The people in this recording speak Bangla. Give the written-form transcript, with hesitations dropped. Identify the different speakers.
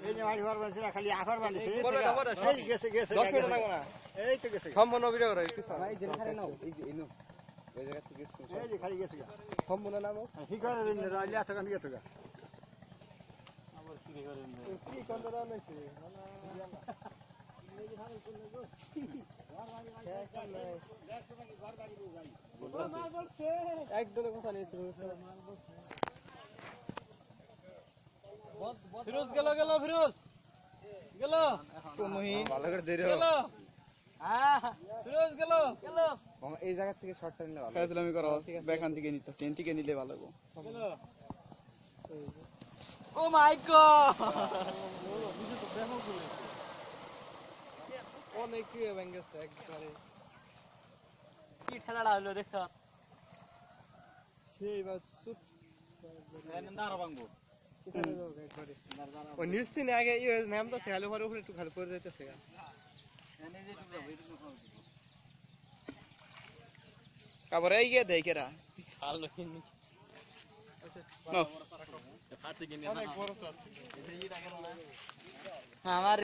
Speaker 1: এই যে মাটি ভরবেন সেটা খালি আখর বানিয়েছে এই গেছে গেছে
Speaker 2: 10 মিনিট লাগবে না
Speaker 1: এই তো গেছে
Speaker 2: সম্পূর্ণ ভিডিও করে একটু
Speaker 3: ভাই যেন খারে নাও এই যে এনো ওই জায়গা থেকে
Speaker 1: এই যে খালি গেছে
Speaker 2: সম্পূর্ণ নামো
Speaker 1: ঠিক করে দিন রাইলে এত গান গেছে
Speaker 2: আবার কি করেন কি কন্দরা নাকি একদম কথা নেই ফিরোজ গেল ফিরোজ গেল
Speaker 3: ভালো করে দেরি
Speaker 2: গেল ফিরোজ গেল
Speaker 3: এই জায়গা থেকে শর্টটা নিলে ভালো
Speaker 4: ফাজলামি করো ব্যাখান থেকে নিতে ট্রেন থেকে নিলে ভালো হবে
Speaker 2: ও মাই গড অনেক কি ভেঙেছে একবারে কি ঠেলাটা হলো দেখছ সেই বাস চুপ দাঁড়া ভাঙবো ও নিউজ তিনে আগে নাম তো সেখানে পরে উপরে একটু খালি পড়ে যাইতেছে
Speaker 4: তারপরে এই গিয়ে দেয় কেরা
Speaker 2: ভালো কিনি
Speaker 4: নো
Speaker 2: অনেক বড় তো আছে আমার